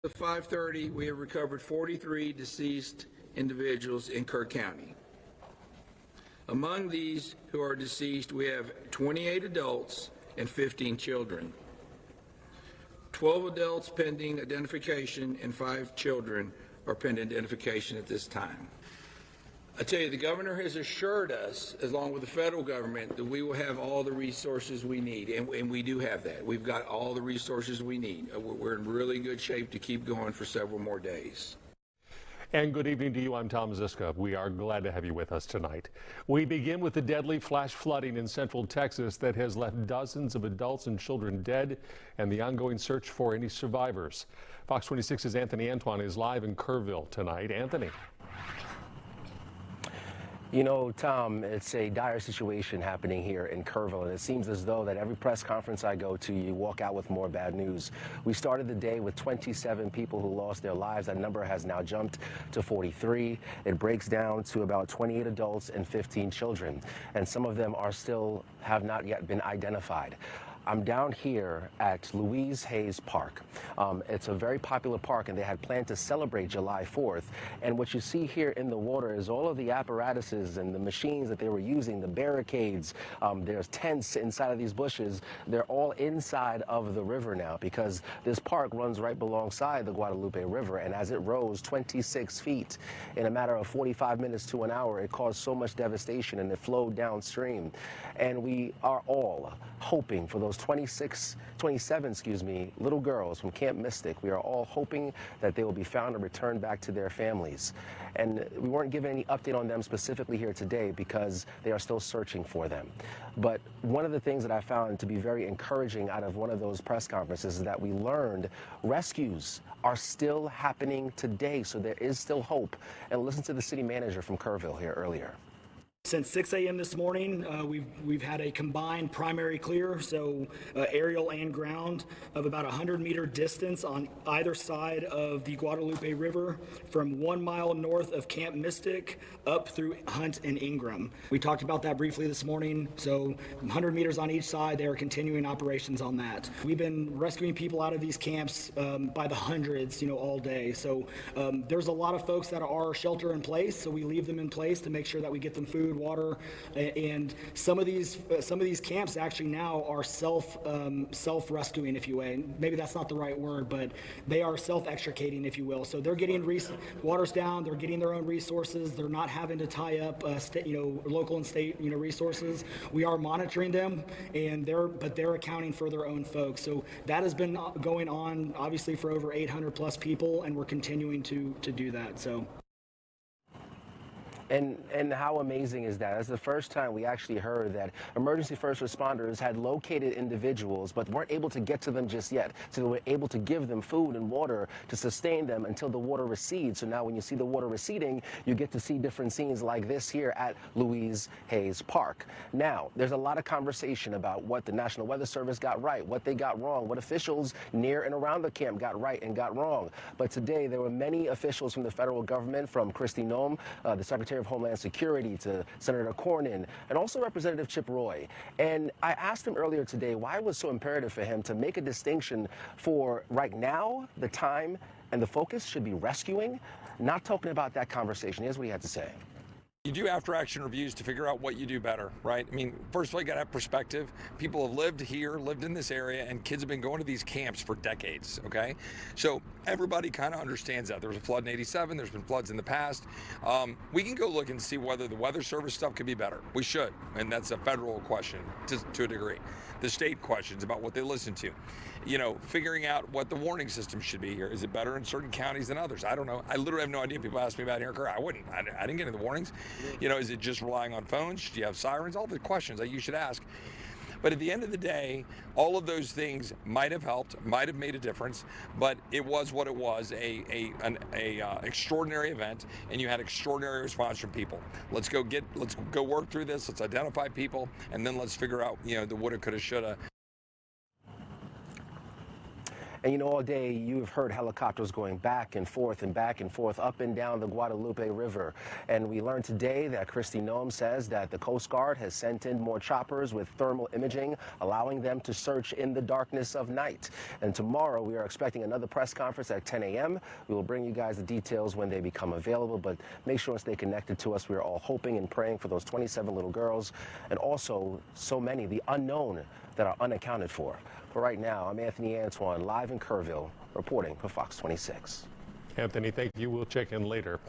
At 5:30, we have recovered 43 deceased individuals in Kirk County. Among these who are deceased, we have 28 adults and 15 children. 12 adults pending identification and 5 children are pending identification at this time. I tell you, the governor has assured us, along with the federal government, that we will have all the resources we need, and we do have that. We've got all the resources we need. We're in really good shape to keep going for several more days. And good evening to you. I'm Tom Ziska. We are glad to have you with us tonight. We begin with the deadly flash flooding in central Texas that has left dozens of adults and children dead, and the ongoing search for any survivors. Fox 26's Anthony Antoine is live in KRIV tonight. Anthony. You know, Tom, it's a dire situation happening here in KRIV, and it seems as though that every press conference I go to, you walk out with more bad news. We started the day with 27 people who lost their lives. That number has now jumped to 43. It breaks down to about 28 adults and 15 children, and some of them have not yet been identified. I'm down here at Louise Hayes Park. It's a very popular park, and they had planned to celebrate July 4th. And what you see here in the water is all of the apparatuses and the machines that they were using, the barricades. There's tents inside of these bushes. They're all inside of the river now because this park runs right alongside the Guadalupe River. And as it rose 26 feet in a matter of 45 minutes to an hour, it caused so much devastation and it flowed downstream. And we are all hoping for those 27 little girls from Camp Mystic. We are all hoping that they will be found and returned back to their families. And we weren't given any update on them specifically here today because they are still searching for them. But one of the things that I found to be very encouraging out of one of those press conferences is that we learned rescues are still happening today. So there is still hope. And listen to the city manager from Kerrville here earlier. Since 6 a.m. this morning, we've had a combined primary clear, so aerial and ground, of about 100-meter distance on either side of the Guadalupe River from 1 mile north of Camp Mystic up through Hunt and Ingram. We talked about that briefly this morning, so 100 meters on each side. They are continuing operations on that. We've been rescuing people out of these camps by the hundreds, all day. So there's a lot of folks that are shelter in place, so we leave them in place to make sure that we get them food, water, and some of these camps actually now are self-rescuing, if you will. Maybe that's not the right word, but they are self-extricating, if you will. So they're getting water's down, they're getting their own resources, they're not having to tie up local and state resources. We are monitoring them, and they're accounting for their own folks. So that has been going on obviously for over 800 plus people, and we're continuing to do that. So. And how amazing is that? That's the first time we actually heard that emergency first responders had located individuals but weren't able to get to them just yet. So they were able to give them food and water to sustain them until the water recedes. So now when you see the water receding, you get to see different scenes like this here at Louise Hayes Park. Now, there's a lot of conversation about what the National Weather Service got right, what they got wrong, what officials near and around the camp got right and got wrong. But today there were many officials from the federal government, from Kristi Noem, the Secretary of Homeland Security, to Senator Cornyn, and also Representative Chip Roy. And I asked him earlier today why it was so imperative for him to make a distinction for right now, the time and the focus should be rescuing, not talking about that conversation. Here's what he had to say. You do after-action reviews to figure out what you do better, right? I mean, first of all, you got to have perspective. People have lived here, lived in this area, and kids have been going to these camps for decades, okay? So everybody kind of understands that. There was a flood in '87. There's been floods in the past. We can go look and see whether the Weather Service stuff could be better. We should, and that's a federal question to a degree. The state questions about what they listen to. Figuring out what the warning system should be here. Is it better in certain counties than others? I don't know. I literally have no idea. People ask me about here. I wouldn't. I didn't get into the warnings. Is it just relying on phones? Do you have sirens? All the questions that you should ask. But at the end of the day, all of those things might have helped, might have made a difference, but it was what it was, an extraordinary event, and you had extraordinary response from people. Let's go work through this, let's identify people, and then let's figher out, the woulda, coulda, shoulda. And you know, all day you've heard helicopters going back and forth, up and down the Guadalupe River. And we learned today that Kristi Noem says that the Coast Guard has sent in more choppers with thermal imaging, allowing them to search in the darkness of night. And tomorrow we are expecting another press conference at 10 a.m. We will bring you guys the details when they become available, but make sure and stay connected to us. We are all hoping and praying for those 27 little girls and also so many, the unknown, that are unaccounted for. But right now, I'm Anthony Antoine, live in Kerrville, reporting for Fox 26. Anthony, thank you. We'll check in later.